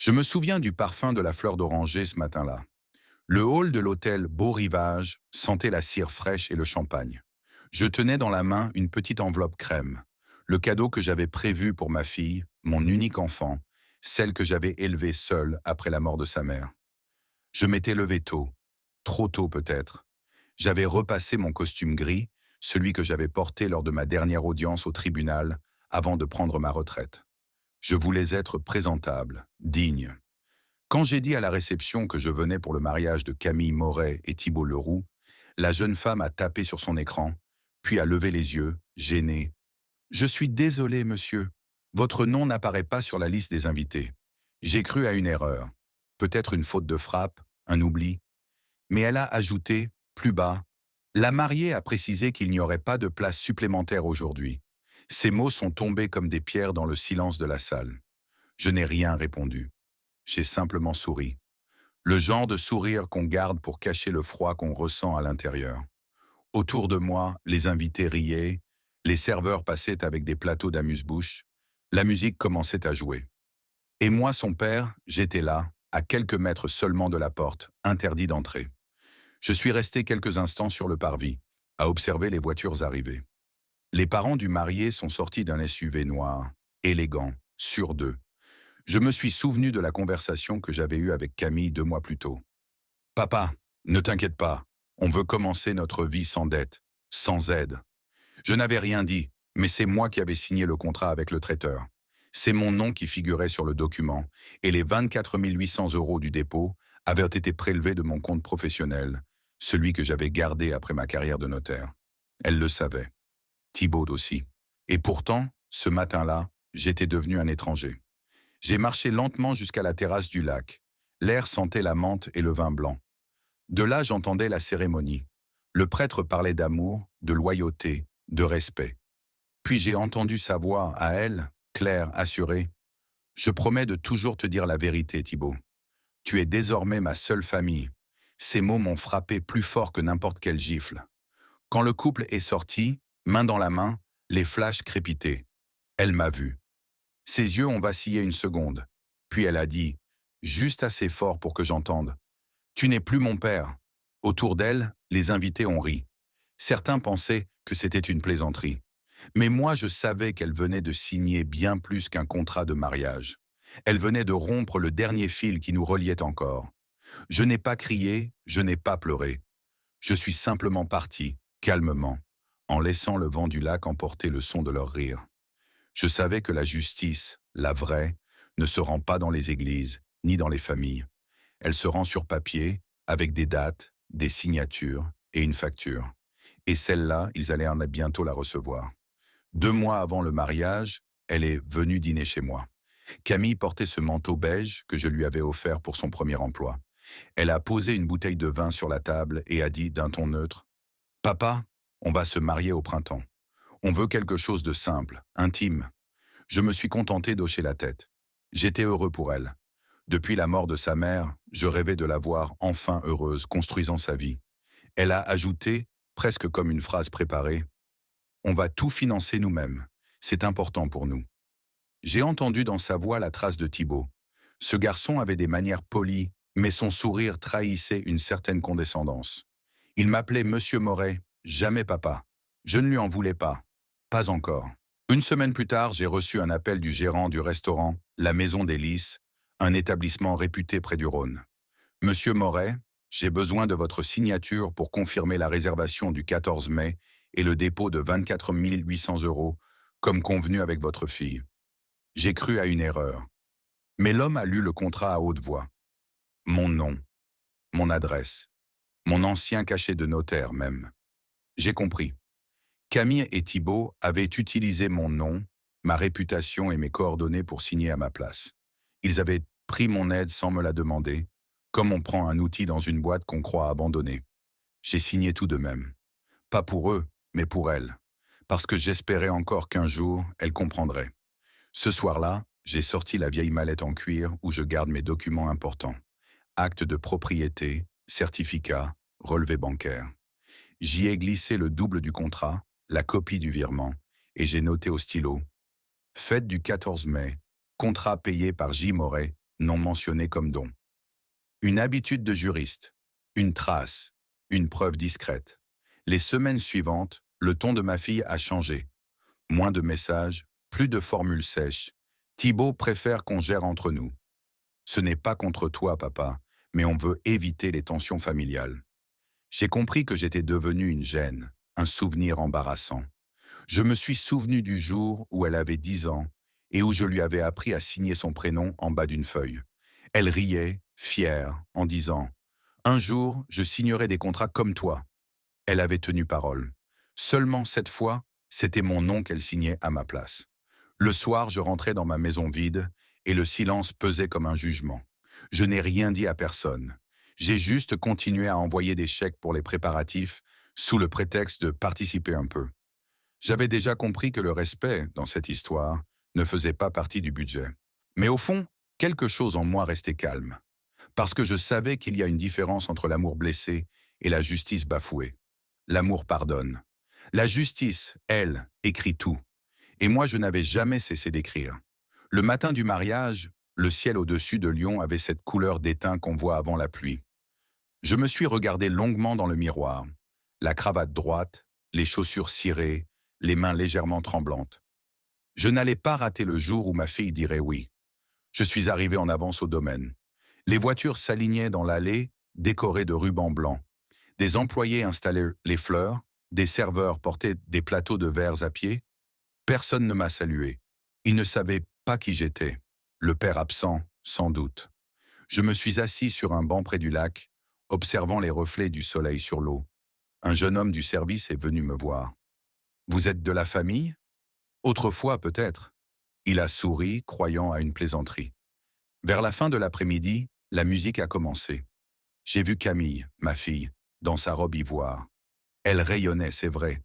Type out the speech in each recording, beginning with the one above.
Je me souviens du parfum de la fleur d'oranger ce matin-là. Le hall de l'hôtel Beau Rivage sentait la cire fraîche et le champagne. Je tenais dans la main une petite enveloppe crème, le cadeau que j'avais prévu pour ma fille, mon unique enfant, celle que j'avais élevée seule après la mort de sa mère. Je m'étais levé tôt, trop tôt peut-être. J'avais repassé mon costume gris, celui que j'avais porté lors de ma dernière audience au tribunal, avant de prendre ma retraite. Je voulais être présentable, digne. Quand j'ai dit à la réception que je venais pour le mariage de Camille Moret et Thibault Leroux, la jeune femme a tapé sur son écran, puis a levé les yeux, gênée. « Je suis désolée, monsieur. Votre nom n'apparaît pas sur la liste des invités. J'ai cru à une erreur. Peut-être une faute de frappe, un oubli. » Mais elle a ajouté, plus bas, « La mariée a précisé qu'il n'y aurait pas de place supplémentaire aujourd'hui. » Ces mots sont tombés comme des pierres dans le silence de la salle. Je n'ai rien répondu. J'ai simplement souri. Le genre de sourire qu'on garde pour cacher le froid qu'on ressent à l'intérieur. Autour de moi, les invités riaient, les serveurs passaient avec des plateaux d'amuse-bouche, la musique commençait à jouer. Et moi, son père, j'étais là, à quelques mètres seulement de la porte, interdit d'entrer. Je suis resté quelques instants sur le parvis, à observer les voitures arriver. Les parents du marié sont sortis d'un SUV noir, élégant, sur deux. Je me suis souvenu de la conversation que j'avais eue avec Camille 2 mois plus tôt. « Papa, ne t'inquiète pas, on veut commencer notre vie sans dette, sans aide. » Je n'avais rien dit, mais c'est moi qui avais signé le contrat avec le traiteur. C'est mon nom qui figurait sur le document, et les 24 800 € du dépôt avaient été prélevés de mon compte professionnel, celui que j'avais gardé après ma carrière de notaire. Elle le savait. Thibault aussi. Et pourtant, ce matin-là, j'étais devenu un étranger. J'ai marché lentement jusqu'à la terrasse du lac. L'air sentait la menthe et le vin blanc. De là, j'entendais la cérémonie. Le prêtre parlait d'amour, de loyauté, de respect. Puis j'ai entendu sa voix à elle, claire, assurée. « Je promets de toujours te dire la vérité, Thibault. Tu es désormais ma seule famille. » Ces mots m'ont frappé plus fort que n'importe quelle gifle. Quand le couple est sorti, main dans la main, les flashs crépitaient. Elle m'a vu. Ses yeux ont vacillé une seconde. Puis elle a dit, juste assez fort pour que j'entende. « Tu n'es plus mon père. » Autour d'elle, les invités ont ri. Certains pensaient que c'était une plaisanterie. Mais moi, je savais qu'elle venait de signer bien plus qu'un contrat de mariage. Elle venait de rompre le dernier fil qui nous reliait encore. Je n'ai pas crié, je n'ai pas pleuré. Je suis simplement parti, calmement, en laissant le vent du lac emporter le son de leur rire. Je savais que la justice, la vraie, ne se rend pas dans les églises, ni dans les familles. Elle se rend sur papier, avec des dates, des signatures et une facture. Et celle-là, ils allaient bientôt la recevoir. 2 mois avant le mariage, elle est venue dîner chez moi. Camille portait ce manteau beige que je lui avais offert pour son premier emploi. Elle a posé une bouteille de vin sur la table et a dit d'un ton neutre, « Papa, on va se marier au printemps. On veut quelque chose de simple, intime. » Je me suis contenté d'hocher la tête. J'étais heureux pour elle. Depuis la mort de sa mère, je rêvais de la voir enfin heureuse, construisant sa vie. Elle a ajouté, presque comme une phrase préparée, « On va tout financer nous-mêmes. C'est important pour nous. » J'ai entendu dans sa voix la trace de Thibault. Ce garçon avait des manières polies, mais son sourire trahissait une certaine condescendance. Il m'appelait Monsieur Moret, jamais papa. Je ne lui en voulais pas. Pas encore. Une semaine plus tard, j'ai reçu un appel du gérant du restaurant La Maison des Lys, un établissement réputé près du Rhône. « Monsieur Moret, j'ai besoin de votre signature pour confirmer la réservation du 14 mai et le dépôt de 24 800 €, comme convenu avec votre fille. » J'ai cru à une erreur. Mais l'homme a lu le contrat à haute voix. Mon nom, mon adresse, mon ancien cachet de notaire même. J'ai compris. Camille et Thibault avaient utilisé mon nom, ma réputation et mes coordonnées pour signer à ma place. Ils avaient pris mon aide sans me la demander, comme on prend un outil dans une boîte qu'on croit abandonnée. J'ai signé tout de même. Pas pour eux, mais pour elle. Parce que j'espérais encore qu'un jour, elle comprendrait. Ce soir-là, j'ai sorti la vieille mallette en cuir où je garde mes documents importants. Acte de propriété, certificat, relevé bancaire. J'y ai glissé le double du contrat, la copie du virement, et j'ai noté au stylo « Fête du 14 mai, contrat payé par J. Moret, non mentionné comme don. Une habitude de juriste, une trace, une preuve discrète. Les semaines suivantes, le ton de ma fille a changé. Moins de messages, plus de formules sèches. Thibaut préfère qu'on gère entre nous. Ce n'est pas contre toi, papa, mais on veut éviter les tensions familiales. J'ai compris que j'étais devenu une gêne, un souvenir embarrassant. Je me suis souvenu du jour où elle avait 10 ans et où je lui avais appris à signer son prénom en bas d'une feuille. Elle riait, fière, en disant « Un jour, je signerai des contrats comme toi ». Elle avait tenu parole. Seulement cette fois, c'était mon nom qu'elle signait à ma place. Le soir, je rentrais dans ma maison vide et le silence pesait comme un jugement. Je n'ai rien dit à personne. J'ai juste continué à envoyer des chèques pour les préparatifs sous le prétexte de participer un peu. J'avais déjà compris que le respect, dans cette histoire, ne faisait pas partie du budget. Mais au fond, quelque chose en moi restait calme. Parce que je savais qu'il y a une différence entre l'amour blessé et la justice bafouée. L'amour pardonne. La justice, elle, écrit tout. Et moi, je n'avais jamais cessé d'écrire. Le matin du mariage, le ciel au-dessus de Lyon avait cette couleur d'étain qu'on voit avant la pluie. Je me suis regardé longuement dans le miroir. La cravate droite, les chaussures cirées, les mains légèrement tremblantes. Je n'allais pas rater le jour où ma fille dirait oui. Je suis arrivé en avance au domaine. Les voitures s'alignaient dans l'allée, décorées de rubans blancs. Des employés installaient les fleurs, des serveurs portaient des plateaux de verres à pied. Personne ne m'a salué. Ils ne savaient pas qui j'étais. Le père absent, sans doute. Je me suis assis sur un banc près du lac, observant les reflets du soleil sur l'eau. Un jeune homme du service est venu me voir. « Vous êtes de la famille ?» Autrefois, peut-être. Il a souri, croyant à une plaisanterie. Vers la fin de l'après-midi, la musique a commencé. J'ai vu Camille, ma fille, dans sa robe ivoire. Elle rayonnait, c'est vrai.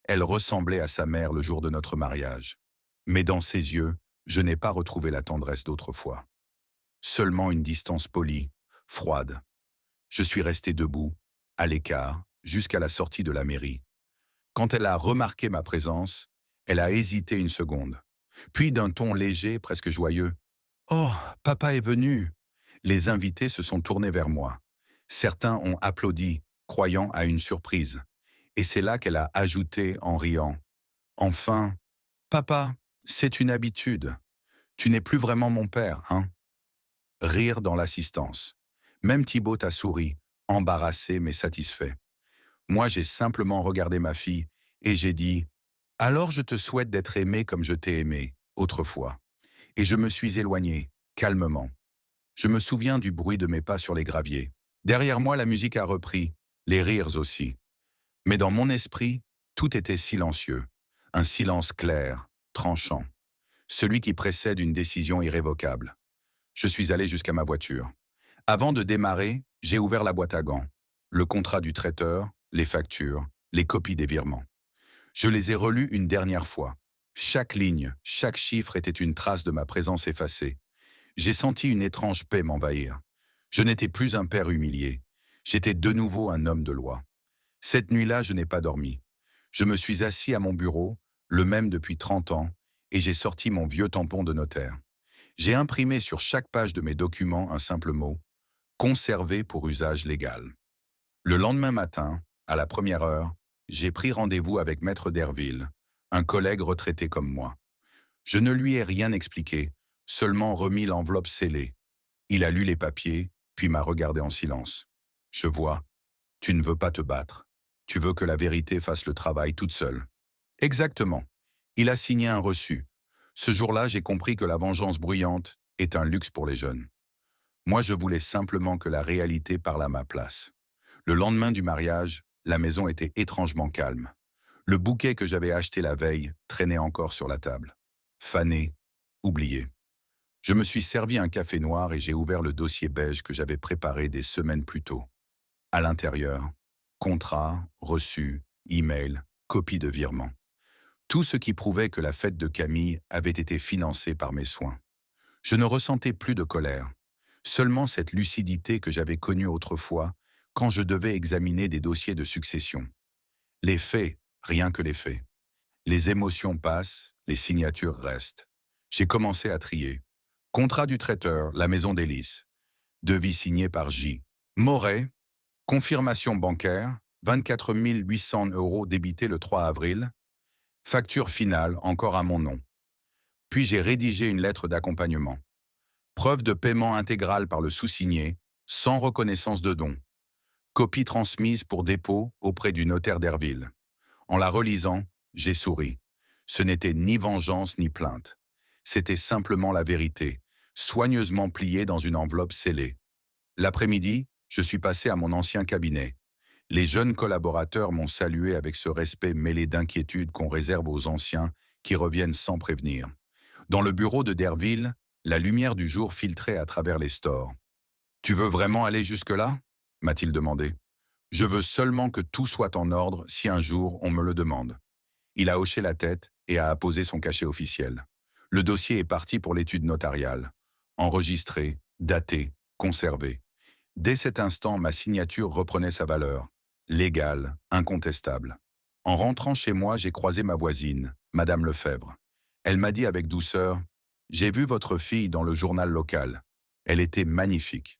Elle ressemblait à sa mère le jour de notre mariage. Mais dans ses yeux, je n'ai pas retrouvé la tendresse d'autrefois. Seulement une distance polie, froide. Je suis resté debout, à l'écart, jusqu'à la sortie de la mairie. Quand elle a remarqué ma présence, elle a hésité une seconde. Puis d'un ton léger, presque joyeux, « Oh, papa est venu !» Les invités se sont tournés vers moi. Certains ont applaudi, croyant à une surprise. Et c'est là qu'elle a ajouté en riant, « Enfin, papa, c'est une habitude. Tu n'es plus vraiment mon père, hein ?» Rire dans l'assistance. Même Thibaut a souri, embarrassé mais satisfait. Moi, j'ai simplement regardé ma fille et j'ai dit « Alors je te souhaite d'être aimé comme je t'ai aimé, autrefois. » Et je me suis éloigné, calmement. Je me souviens du bruit de mes pas sur les graviers. Derrière moi, la musique a repris, les rires aussi. Mais dans mon esprit, tout était silencieux. Un silence clair, tranchant. Celui qui précède une décision irrévocable. Je suis allé jusqu'à ma voiture. Avant de démarrer, j'ai ouvert la boîte à gants. Le contrat du traiteur, les factures, les copies des virements. Je les ai relus une dernière fois. Chaque ligne, chaque chiffre était une trace de ma présence effacée. J'ai senti une étrange paix m'envahir. Je n'étais plus un père humilié. J'étais de nouveau un homme de loi. Cette nuit-là, je n'ai pas dormi. Je me suis assis à mon bureau, le même depuis 30 ans, et j'ai sorti mon vieux tampon de notaire. J'ai imprimé sur chaque page de mes documents un simple mot, conservé pour usage légal. Le lendemain matin, à la première heure, j'ai pris rendez-vous avec Maître Derville, un collègue retraité comme moi. Je ne lui ai rien expliqué, seulement remis l'enveloppe scellée. Il a lu les papiers, puis m'a regardé en silence. Je vois, tu ne veux pas te battre. Tu veux que la vérité fasse le travail toute seule. Exactement. Il a signé un reçu. Ce jour-là, j'ai compris que la vengeance bruyante est un luxe pour les jeunes. Moi, je voulais simplement que la réalité parle à ma place. Le lendemain du mariage, la maison était étrangement calme. Le bouquet que j'avais acheté la veille traînait encore sur la table. Fané, oublié. Je me suis servi un café noir et j'ai ouvert le dossier beige que j'avais préparé des semaines plus tôt. À l'intérieur, contrat, reçu, email, copie de virement. Tout ce qui prouvait que la fête de Camille avait été financée par mes soins. Je ne ressentais plus de colère, seulement cette lucidité que j'avais connue autrefois quand je devais examiner des dossiers de succession. Les faits, rien que les faits. Les émotions passent, les signatures restent. J'ai commencé à trier. Contrat du traiteur, la maison d'Hélice. Devis signé par J. Moret. Confirmation bancaire, 24 800 € débités le 3 avril. Facture finale, encore à mon nom. Puis j'ai rédigé une lettre d'accompagnement. Preuve de paiement intégral par le sous-signé, sans reconnaissance de don. Copie transmise pour dépôt auprès du notaire d'Herville. En la relisant, j'ai souri. Ce n'était ni vengeance ni plainte. C'était simplement la vérité, soigneusement pliée dans une enveloppe scellée. L'après-midi, je suis passé à mon ancien cabinet. Les jeunes collaborateurs m'ont salué avec ce respect mêlé d'inquiétude qu'on réserve aux anciens qui reviennent sans prévenir. Dans le bureau de Derville, la lumière du jour filtrait à travers les stores. « Tu veux vraiment aller jusque-là » m'a-t-il demandé. « Je veux seulement que tout soit en ordre si un jour on me le demande. » Il a hoché la tête et a apposé son cachet officiel. Le dossier est parti pour l'étude notariale. Enregistré, daté, conservé. Dès cet instant, ma signature reprenait sa valeur. Légale, incontestable. En rentrant chez moi, j'ai croisé ma voisine, Madame Lefebvre. Elle m'a dit avec douceur, « J'ai vu votre fille dans le journal local. Elle était magnifique. »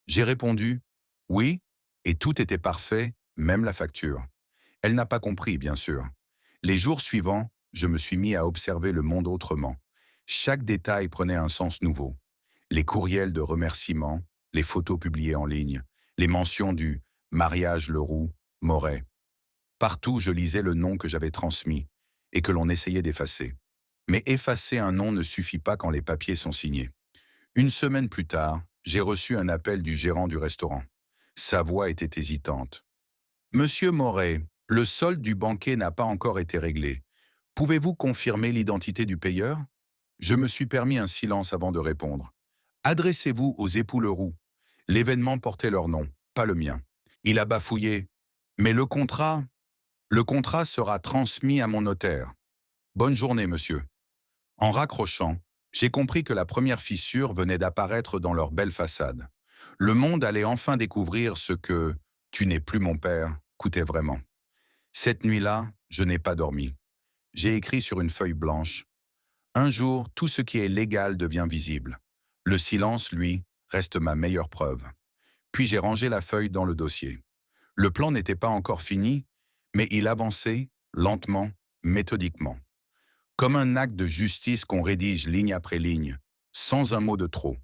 J'ai répondu, « Oui, et tout était parfait, même la facture. » Elle n'a pas compris, bien sûr. Les jours suivants, je me suis mis à observer le monde autrement. Chaque détail prenait un sens nouveau. Les courriels de remerciements, les photos publiées en ligne, les mentions du « mariage Leroux », Moret. Partout, je lisais le nom que j'avais transmis et que l'on essayait d'effacer. Mais effacer un nom ne suffit pas quand les papiers sont signés. Une semaine plus tard, j'ai reçu un appel du gérant du restaurant. Sa voix était hésitante. « Monsieur Moret, le solde du banquet n'a pas encore été réglé. Pouvez-vous confirmer l'identité du payeur ?» Je me suis permis un silence avant de répondre. « Adressez-vous aux époux Leroux. L'événement portait leur nom, pas le mien. » Il a bafouillé. « Mais le contrat sera transmis à mon notaire. Bonne journée, monsieur. » En raccrochant, j'ai compris que la première fissure venait d'apparaître dans leur belle façade. Le monde allait enfin découvrir ce que « tu n'es plus mon père » coûtait vraiment. Cette nuit-là, je n'ai pas dormi. J'ai écrit sur une feuille blanche. Un jour, tout ce qui est légal devient visible. Le silence, lui, reste ma meilleure preuve. Puis j'ai rangé la feuille dans le dossier. Le plan n'était pas encore fini, mais il avançait, lentement, méthodiquement. Comme un acte de justice qu'on rédige ligne après ligne, sans un mot de trop.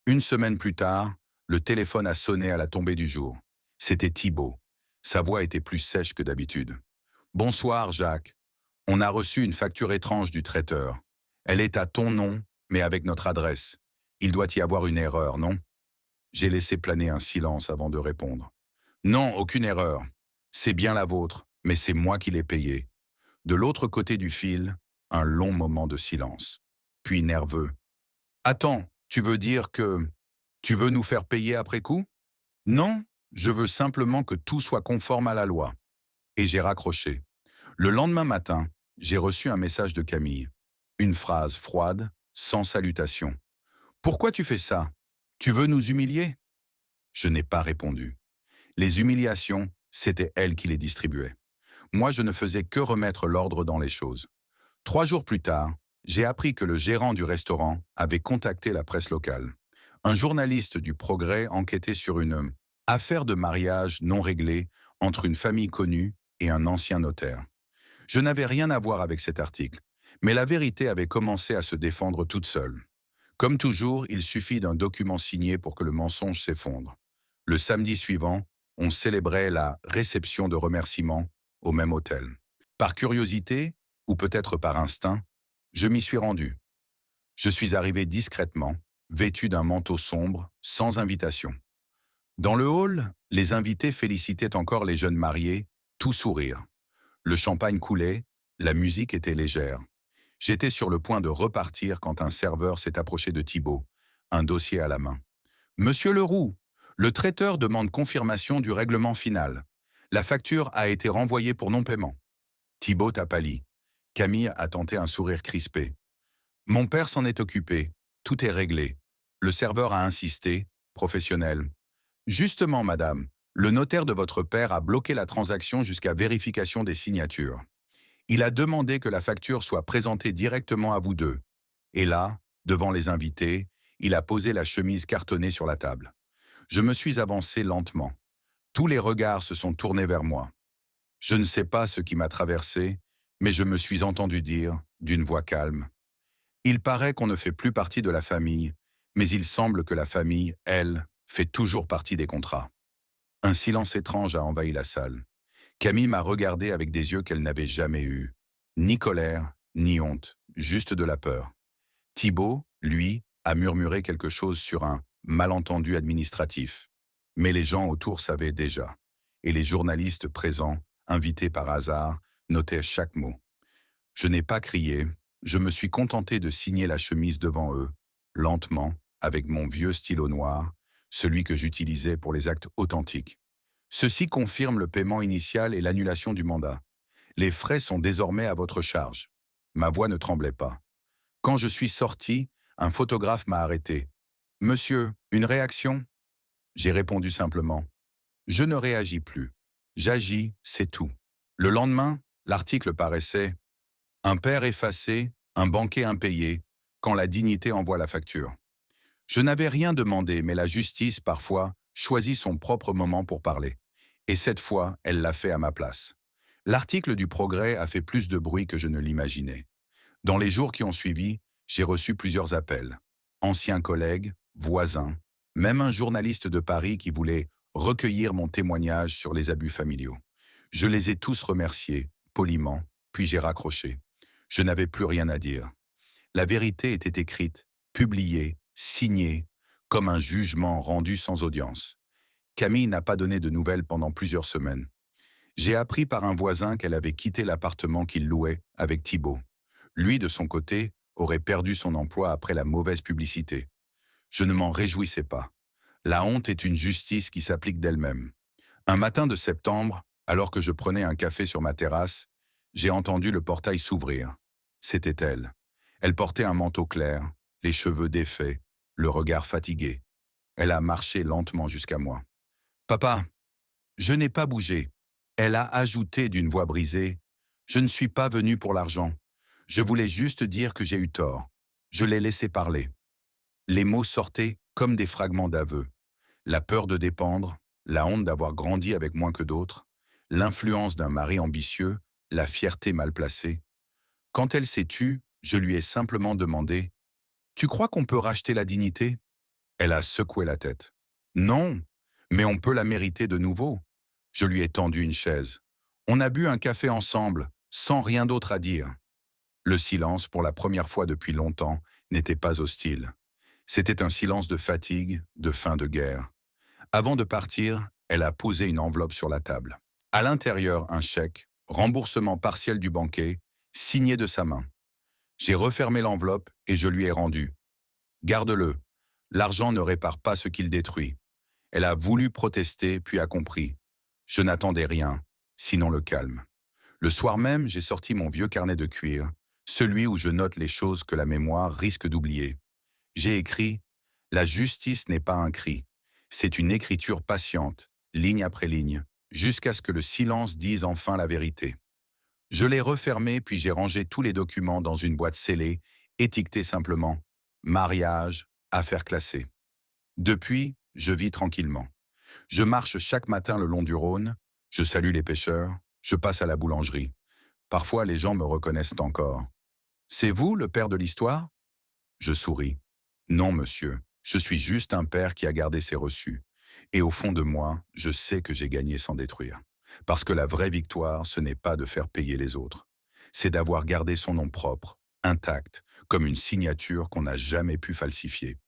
Une semaine plus tard, le téléphone a sonné à la tombée du jour. C'était Thibault. Sa voix était plus sèche que d'habitude. « Bonsoir, Jacques. On a reçu une facture étrange du traiteur. Elle est à ton nom, mais avec notre adresse. Il doit y avoir une erreur, non ?» J'ai laissé planer un silence avant de répondre. « Non, aucune erreur. C'est bien la vôtre, mais c'est moi qui l'ai payée. » De l'autre côté du fil, un long moment de silence. Puis nerveux. « Attends, tu veux dire que tu veux nous faire payer après coup ?»« Non, je veux simplement que tout soit conforme à la loi. » Et j'ai raccroché. Le lendemain matin, j'ai reçu un message de Camille. Une phrase froide, sans salutation. « Pourquoi tu fais ça? Tu veux nous humilier ?» Je n'ai pas répondu. Les humiliations, c'était elle qui les distribuait. Moi, je ne faisais que remettre l'ordre dans les choses. 3 jours plus tard, j'ai appris que le gérant du restaurant avait contacté la presse locale. Un journaliste du Progrès enquêtait sur une affaire de mariage non réglée entre une famille connue et un ancien notaire. Je n'avais rien à voir avec cet article, mais la vérité avait commencé à se défendre toute seule. Comme toujours, il suffit d'un document signé pour que le mensonge s'effondre. Le samedi suivant, on célébrait la réception de remerciements au même hôtel. Par curiosité, ou peut-être par instinct, je m'y suis rendu. Je suis arrivé discrètement, vêtu d'un manteau sombre, sans invitation. Dans le hall, les invités félicitaient encore les jeunes mariés, tout sourire. Le champagne coulait, la musique était légère. J'étais sur le point de repartir quand un serveur s'est approché de Thibault, un dossier à la main. « Monsieur Leroux, le traiteur demande confirmation du règlement final. La facture a été renvoyée pour non-paiement. » Thibault a pâli. Camille a tenté un sourire crispé. « Mon père s'en est occupé. Tout est réglé. » Le serveur a insisté, professionnel. « Justement, madame, le notaire de votre père a bloqué la transaction jusqu'à vérification des signatures. Il a demandé que la facture soit présentée directement à vous deux. » Et là, devant les invités, Il a posé la chemise cartonnée sur la table. Je me suis avancé lentement. Tous les regards se sont tournés vers moi. Je ne sais pas ce qui m'a traversé, mais je me suis entendu dire, d'une voix calme, il paraît qu'on ne fait plus partie de la famille, mais il semble que la famille, elle, fait toujours partie des contrats. Un silence étrange a envahi la salle. Camille m'a regardé avec des yeux qu'elle n'avait jamais eus. Ni colère, ni honte, juste de la peur. Thibaut, lui, a murmuré quelque chose sur un malentendu administratif. Mais les gens autour savaient déjà. Et les journalistes présents, invités par hasard, notaient chaque mot. Je n'ai pas crié, je me suis contenté de signer la chemise devant eux, lentement, avec mon vieux stylo noir, celui que j'utilisais pour les actes authentiques. Ceci confirme le paiement initial et l'annulation du mandat. Les frais sont désormais à votre charge. Ma voix ne tremblait pas. Quand je suis sorti, un photographe m'a arrêté. Monsieur, une réaction? J'ai répondu simplement. Je ne réagis plus. J'agis, c'est tout. Le lendemain, l'article paraissait un père effacé, un banquet impayé, quand la dignité envoie la facture. Je n'avais rien demandé, mais la justice, parfois, choisit son propre moment pour parler. Et cette fois, elle l'a fait à ma place. L'article du Progrès a fait plus de bruit que je ne l'imaginais. Dans les jours qui ont suivi, j'ai reçu plusieurs appels. Anciens collègues, voisins, même un journaliste de Paris qui voulait recueillir mon témoignage sur les abus familiaux. Je les ai tous remerciés, poliment, puis j'ai raccroché. Je n'avais plus rien à dire. La vérité était écrite, publiée, signée, comme un jugement rendu sans audience. Camille n'a pas donné de nouvelles pendant plusieurs semaines. J'ai appris par un voisin qu'elle avait quitté l'appartement qu'il louait avec Thibaut. Lui, de son côté, aurait perdu son emploi après la mauvaise publicité. Je ne m'en réjouissais pas. La honte est une justice qui s'applique d'elle-même. Un matin de septembre, alors que je prenais un café sur ma terrasse, j'ai entendu le portail s'ouvrir. C'était elle. Elle portait un manteau clair, les cheveux défaits, le regard fatigué. Elle a marché lentement jusqu'à moi. « Papa, je n'ai pas bougé. » Elle a ajouté d'une voix brisée. « Je ne suis pas venu pour l'argent. Je voulais juste dire que j'ai eu tort. Je l'ai laissé parler. » Les mots sortaient comme des fragments d'aveu. La peur de dépendre, la honte d'avoir grandi avec moins que d'autres, l'influence d'un mari ambitieux, la fierté mal placée. Quand elle s'est tue, je lui ai simplement demandé « Tu crois qu'on peut racheter la dignité ?» Elle a secoué la tête. « Non, mais on peut la mériter de nouveau. » Je lui ai tendu une chaise. On a bu un café ensemble, sans rien d'autre à dire. Le silence, pour la première fois depuis longtemps, n'était pas hostile. C'était un silence de fatigue, de fin de guerre. Avant de partir, elle a posé une enveloppe sur la table. À l'intérieur, un chèque, remboursement partiel du banquet, signé de sa main. J'ai refermé l'enveloppe et je lui ai rendu. « Garde-le. L'argent ne répare pas ce qu'il détruit. » Elle a voulu protester, puis a compris. Je n'attendais rien, sinon le calme. Le soir même, j'ai sorti mon vieux carnet de cuir, celui où je note les choses que la mémoire risque d'oublier. J'ai écrit « La justice n'est pas un cri. C'est une écriture patiente, ligne après ligne, jusqu'à ce que le silence dise enfin la vérité. » Je l'ai refermé, puis j'ai rangé tous les documents dans une boîte scellée, étiquetée simplement « Mariage, affaires classées ». Depuis, je vis tranquillement. Je marche chaque matin le long du Rhône, je salue les pêcheurs, je passe à la boulangerie. Parfois, les gens me reconnaissent encore. « C'est vous, le père de l'histoire ?» Je souris. « Non, monsieur, je suis juste un père qui a gardé ses reçus. Et au fond de moi, je sais que j'ai gagné sans détruire. Parce que la vraie victoire, ce n'est pas de faire payer les autres. C'est d'avoir gardé son nom propre, intact, comme une signature qu'on n'a jamais pu falsifier. »